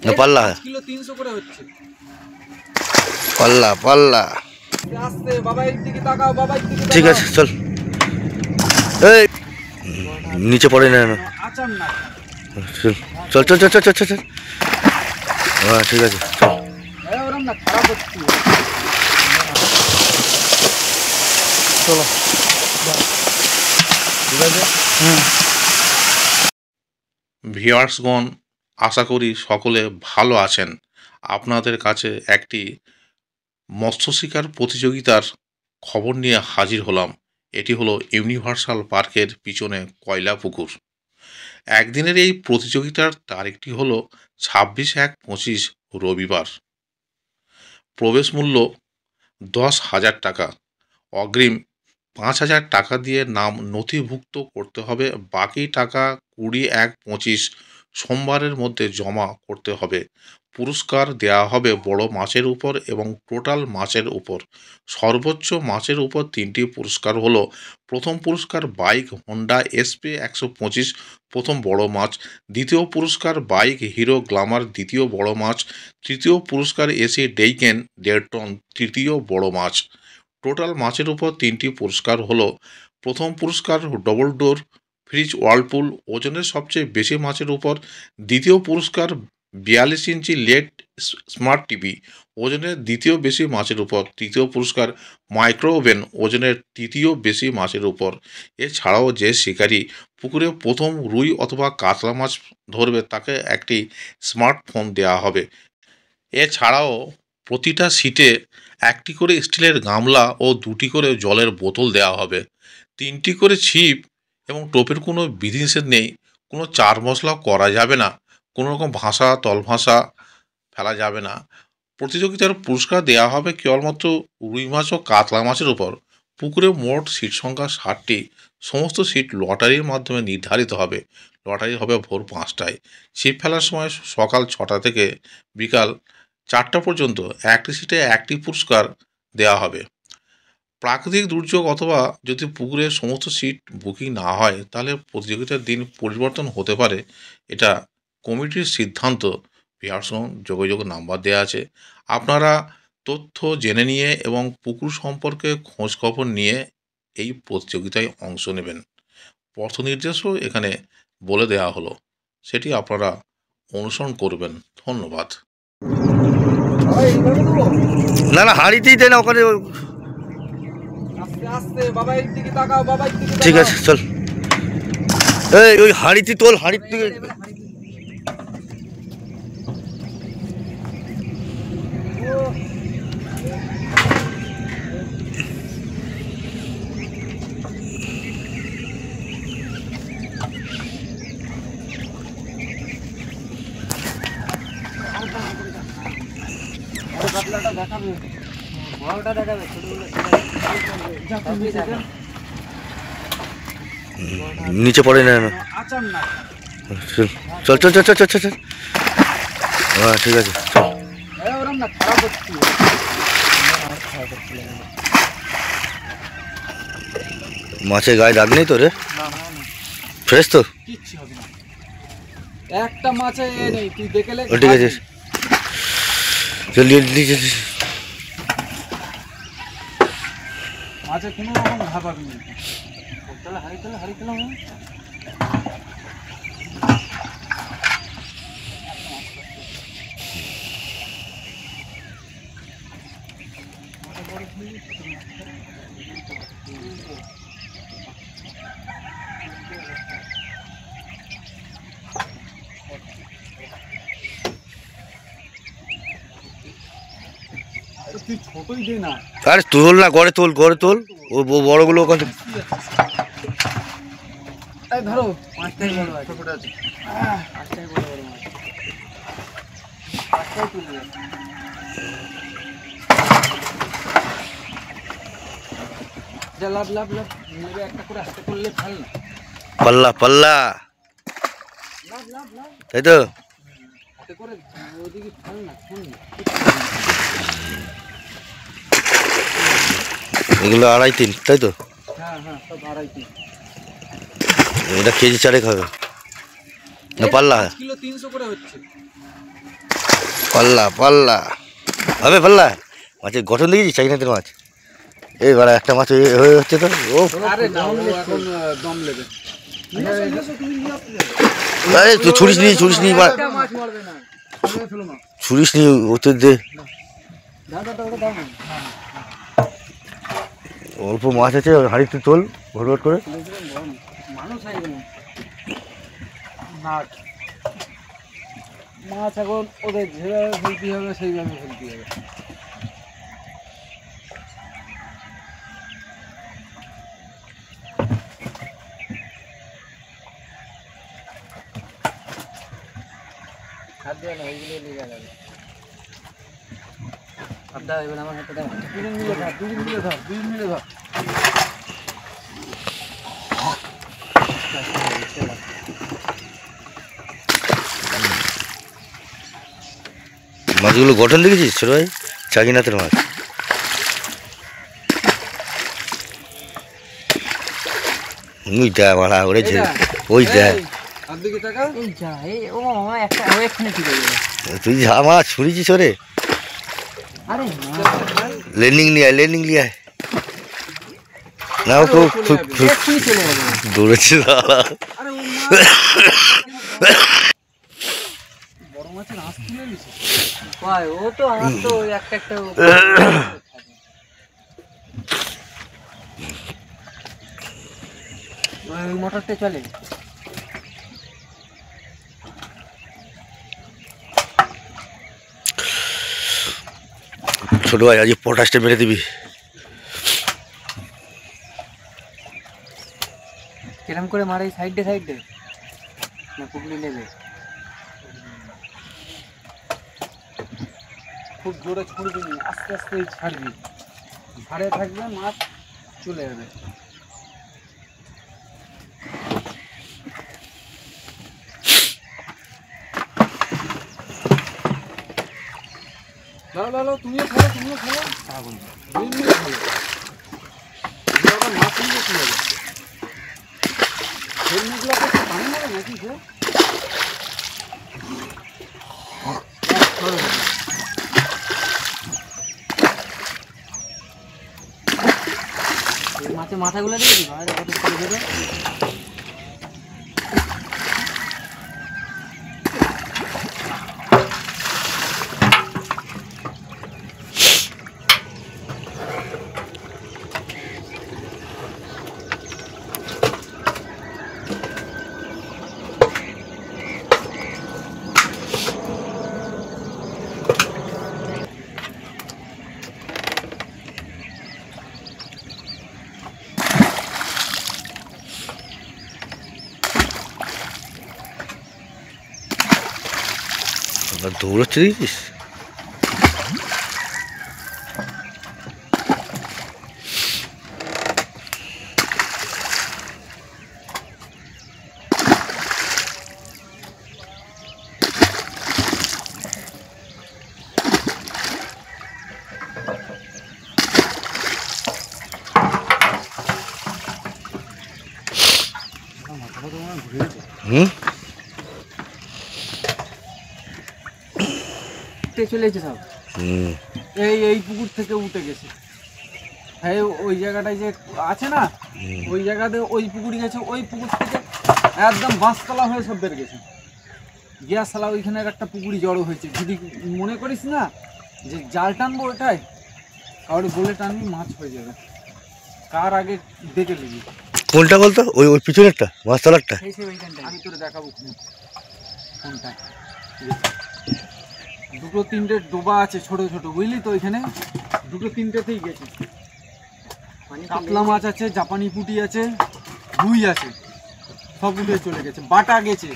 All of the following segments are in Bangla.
না পাল্লা 5 কিলো 300 করে হচ্ছে। পাল্লা পাল্লা আস্তে বাবা এইদিকে তাকাও, বাবা এইদিকে তাকাও। ঠিক আছে চল। এই নিচে পড়ে না না। আচার না। চল চল চল চল চল চল। হ্যাঁ ঠিক আছে চল। ওরম না, খারাপ হচ্ছে। চলো ঠিক আছে। ভিউয়ার্সগণ, আশা করি সকলে ভালো আছেন। আপনাদের কাছে একটি মৎস্য শিকার প্রতিযোগিতার খবর নিয়ে হাজির হলাম। এটি হলো ইউনিভার্সাল পার্কের পিছনে কয়লা পুকুর। একদিনের এই প্রতিযোগিতার তারিখটি হলো 26/1/25 রবিবার। প্রবেশ মূল্য 10,000 টাকা। অগ্রিম 5,000 টাকা দিয়ে নাম নথিভুক্ত করতে হবে। বাকি টাকা 20/1/25 সোমবারের মধ্যে জমা করতে হবে। পুরস্কার দেওয়া হবে বড় মাছের উপর এবং টোটাল মাছের উপর। সর্বোচ্চ মাছের উপর 3টি পুরস্কার হলো: প্রথম পুরস্কার বাইক হোন্ডা এসপি 125 প্রথম বড় মাছ, দ্বিতীয় পুরস্কার বাইক হিরো গ্ল্যামার দ্বিতীয় বড় মাছ, তৃতীয় পুরস্কার এসি ডেইকেন 1.5 টন তৃতীয় বড় মাছ। টোটাল মাছের উপর 3টি পুরস্কার হলো: প্রথম পুরস্কার ডবল ডোর ফ্রিজ ওয়ার্লপুল ওজনের সবচেয়ে বেশি মাছের উপর, দ্বিতীয় পুরস্কার 42 ইঞ্চি লেড স্মার্ট টিভি ওজনের দ্বিতীয় বেশি মাছের উপর, তৃতীয় পুরস্কার মাইক্রো ওভেন ওজনের তৃতীয় বেশি মাছের উপর। এছাড়াও যে শিকারী পুকুরে প্রথম রুই অথবা কাতলা মাছ ধরবে তাকে একটি স্মার্টফোন দেওয়া হবে। এছাড়াও প্রতিটা সিটে একটি করে স্টিলের গামলা ও 2টি করে জলের বোতল দেওয়া হবে। 3টি করে ছিপ এবং টোপের কোনো বিধিনিষেধ নেই। কোনো চার মশলা করা যাবে না। কোনো রকম ভাষা তলভাষা ফেলা যাবে না। প্রতিযোগিতার পুরস্কার দেওয়া হবে কেবলমাত্র রুই মাছ ও কাতলা মাছের উপর। পুকুরে মোট সিট সংখ্যা 60টি। সমস্ত সিট লটারির মাধ্যমে নির্ধারিত হবে। লটারি হবে ভোর 5টায়। ছিপ ফেলার সময় সকাল 6টা থেকে বিকাল 4টা পর্যন্ত। একটি সিটে একটি পুরস্কার দেওয়া হবে। প্রাকৃতিক দুর্যোগ অথবা যদি পুকুরের সমস্ত সিট বুকিং না হয় তাহলে প্রতিযোগিতার দিন পরিবর্তন হতে পারে। এটা কমিটির সিদ্ধান্ত। ভিউয়ার্সগণ, যোগাযোগ নাম্বার দেওয়া আছে। আপনারা তথ্য জেনে নিয়ে এবং পুকুর সম্পর্কে খোঁজ খবর নিয়ে এই প্রতিযোগিতায় অংশ নেবেন। পথ নির্দেশও এখানে বলে দেওয়া হলো, সেটি আপনারা অনুসরণ করবেন। ধন্যবাদ। না না হাড়িতেই দেয় না ওখানে। আস্তে আস্তে বাবা এইদিকে তাকাও, বাবা এইদিকে তাকাও। ঠিক আছে চল। এই ওই হাড়িতে তোল, হাড়ির থেকে কাতলাটা দেখাবে, বড়টা দেখাবে, ছোটগুলো নিচে পড়ে না না। আচার না। চল চল চল চল চল চল। হ্যাঁ ঠিক আছে চল। ওরম না, খারাপ হচ্ছে। মাছের গায়ে দাগ নেই তো রে? না না না, ফ্রেশ তো? কিচ্ছু হবে না। একটা মাছে নেই, তুই দেখলে ঠিক আছে চল নিচে। মাছে কোনো রকম ঘা পাবি না। চলে হারি চলে হারি চলে। তুই ছোটই দে না। আরে তোল না, গড়ে তোল, গড়ে তোল। ও বড়গুলো ওখানে ধরো, 5টাই বড় আছে, ছোট আছে। 5টাই বড় বড় মাছ, 5টাই তুলে যাচ্ছে। যা লাভ লাভ লাভ নেবে, একটা করে হাতে করলে ফেল না। পাল্লা পাল্লা লাভ লাভ লাভ, তাই তো? হাতে করে ওইদিকে ফেল না, ফেল না। এগুলো 2.5-3 তাই তো? হ্যাঁ হ্যাঁ, সব 2.5-3। এটা কেজি 4 হবে। না পাল্লা? 5 কিলো 300 করে হচ্ছে। পাল্লা পাল্লা হবে পাল্লা। মাছের গঠন দেখেছি চাইনাদের মাছ। এই বাড়া একটা মাছ হয়ে হচ্ছে তো। ও আরে না, ও এখন দম নেবে। আরে তুই ছুরিস নি মাছ মারবে না, ফেলো না। ছুরিস নি ওতে দে। অল্প মাছ আছে হাঁড়িতে তোল ভরভর করে। মানুষ আইবে না। মাছ এখন ওদের যেভাবে ফেলতে হবে সেইভাবে ফেলতে হবে। হাত দেওয়া না, ওইগুলো লেগে যাবে। হাত দেওয়া এবার আমার হাতে দেওয়া। দুজন মিলে ধর। মাছগুলো গঠন দেখেছিস ছোট ভাই? চাগিনাথের মাছ। ওই দেখ বাড়া ওরে ওই দেখ। হাত দিকে টাকা। তুই যা মাছ ছুরিছিস ওরে। আরে লেন্ডিং নিয়ে আয়। না ও তো দৌড়েছে দাঁড়া। আরে বড় মাছের আঁশ তুলে নিছে। ভাই ও তো আঁশ তো একটা ওই মোটরতে চলে। ছোট ভাই আজকে পটাশটা মেরে দিবি। কিরম করে মারে? সাইডে না পুকলি নেবে? খুব জোরে ছুড়বি না, আস্তে আস্তে ছাড়বি। ঝাড়ে থাকবে মাছ চলে যাবে। দাঁড়াও, তুমিও খেলো। দুই মিনিট খেলো। মাছ নিয়ে কি হবে? হেলমেটগুলো পানি মারে নাকি সে? মাছের মাথাগুলো দেখেছি বাইরে কত করে দেবে। দৌড়াচ্ছে দেখছিস? চলে এসেছে সব। এই পুকুর থেকে উঠে গেছে। হ্যাঁ ওই জায়গাটায় যে আছে না, ওই জায়গাতে ওই পুকুর গেছে। ওই পুকুর থেকে একদম বাঁশতলা হয়ে সব বের গেছে। গ্যাস সালা ওইখানের একটা পুকুরি জড়ো হয়েছে। যদি মনে করিস না যে জাল টানবো, ওটাই কাউরে বলে টানবি, মাছ হয়ে যাবে। কার আগে দেখে নিবি। কোনটা বলতো? ওই পিছনেরটা, মাছতলারটা? আমি তোরে দেখাবো কোনটা। দুটো তিনটে ডোবা আছে ছোট ছোট, বুঝলি তো? ওইখানে দুটো তিনটেতেই গেছে। কাতলা মাছ আছে, জাপানি পুঁটি আছে, রুই আছে, সব উঠে চলে গেছে। বাটা গেছে।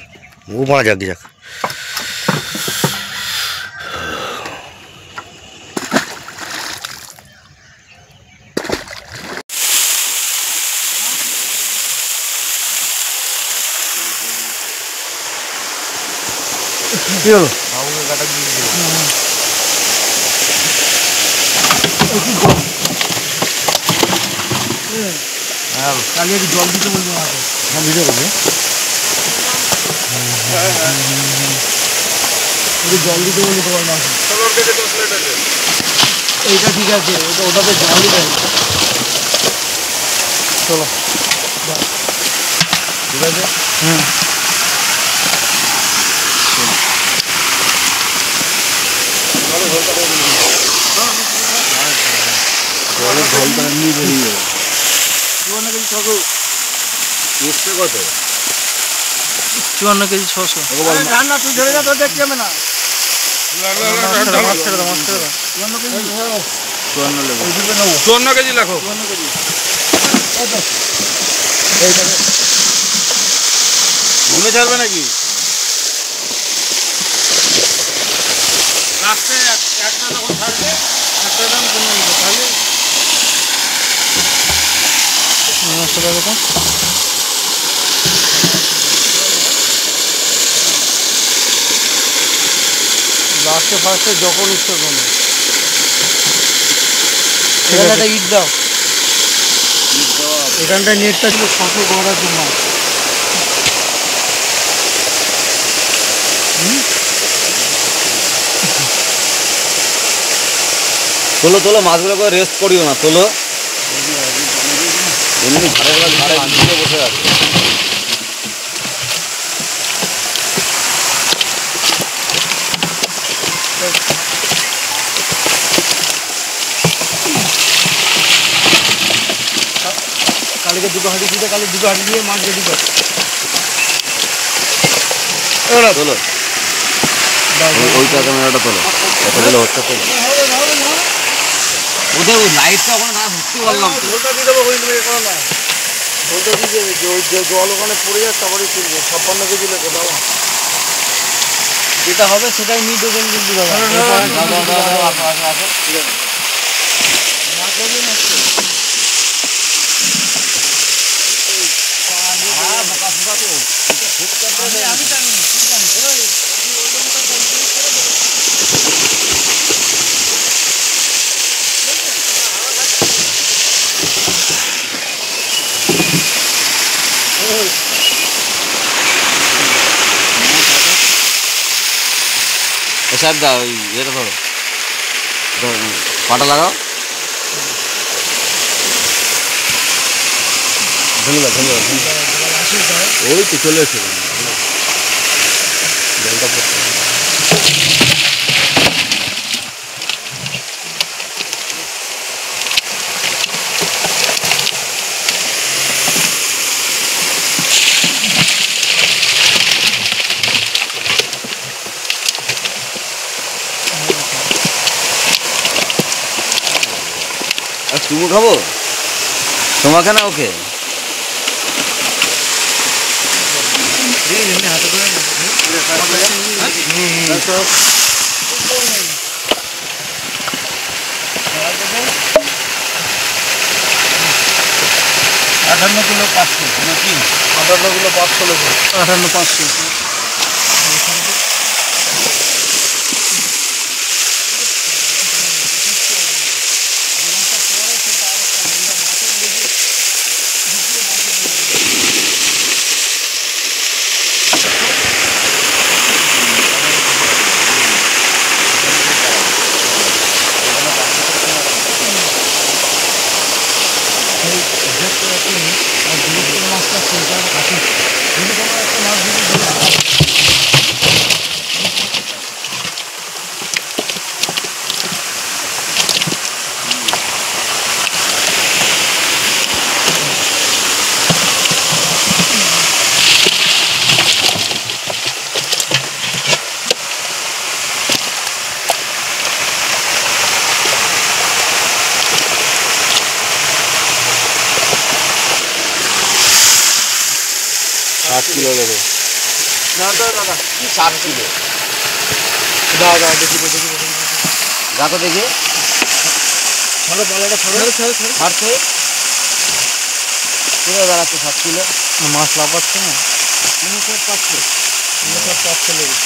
ও মারা যাক। কি হলো? কালিয়ে জল দিতে বলবো। ভিডিও করবে। জল দিতে বলি তোমার মাছ এইটা ঠিক আছে, ওটাতে জলই দেয়। চলো ঠিক আছে। হুম জলের ঢলটা এমনি বেরিয়ে যাবে। 54 কেজি 600 এক্সট্রা কত? 54 কেজি 600। রান্না তুই ধরে যা, তোর দেখতে হবে না। 54 কেজি লেখো। 54 কেজি ঘুমে ছাড়বে নাকি? লাস্টে একটা যখন ছাড়বে একটা দাম কমে নিবে, তাহলে লাস্টে ফার্স্টে যখন ইচ্ছা করবে। এখানটা ইট দাও, এখানটায় নেটটা ছিল 600 গড়ার জন্য। তোলো তোলো, মাছগুলো করে রেস্ট করিও না, তোলো। এমনি ঘাড়ে বসে আছে। কালকে দুটো হাঁড়ি দিতে, কালকে দুটো হাঁড়ি দিয়ে মাছ রেডি কর। তোলো ওইটা, ক্যামেরাটা তোলো, এতগুলো হচ্ছে তোলো। ওদের ওই লাইটটা ওখানে না ধরতে পারলাম। ঝোলটা দিয়ে দেবো, ওই তুমি করো না। ঝোলটা দিয়ে দেবে, ওই জল ওখানে পড়ে যাচ্ছে, তারপরে তুলবে। 56 কেজি লেখো দাও। যেটা হবে সেটাই মিট ওজন কিন্তু দাদা। ঠিক আছে। সাহেব দা ওই ইয়েটা ধরো, পাটা লাগাও। ধন্যবাদ ধন্যবাদ। ওই তো চলে এসে জলটা পড়ছে। আর চুমু খাবো তোমাকে না ওকে? হাতে করে আটান্ন কিলো 500 নাকি? 58 কিলো 500 লেখো। 58 500। কিলো দেবে না দাদা, কি 7 কিলো? দাদা দেখি দেখি যা তো দেখি, ছাড়ো পালাটা, ছাড়ছে কিলো দাঁড়াচ্ছে 7 কিলো। মাছ লাফাচ্ছে না, সব পাচ্ছে লেগে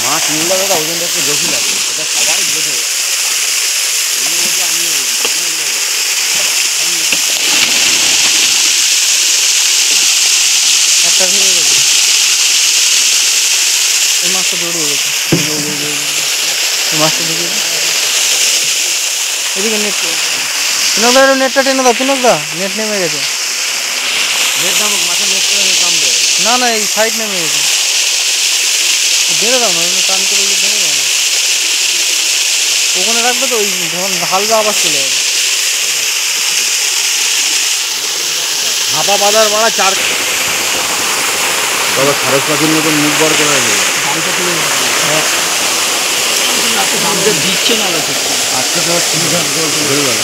মাছ নিলে দাদা ওজনটা একটু বেশি লাগে, সেটা সবাই বোঝে। মাছটা দৌড়ে গেছে। মাছটা ঢুকে এদিকে নেট, পিনকদা একটু নেটটা টেনে দাও, পিনকদা নেট নেমে গেছে। নেট নামুক, মাছের নেট করে নামবে। না না, এই সাইড নেমে গেছে, ধরে দাও না, টান করে ধরে দাও না, ওখানে রাখবে তো, ওই যখন ঢালবে আবার চলে যাবে। হাঁপা বাঁধার মারা চার বাবা, খারস পাখির মতন মুখ বার করে নেবে। দিচ্ছে না আজকে তো ঠিক হয়ে গেল।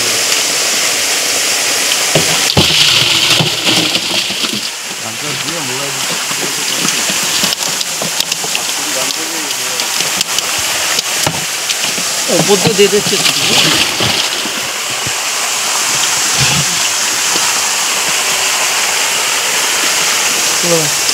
ওপর দিয়ে দিয়ে দিচ্ছে। চলো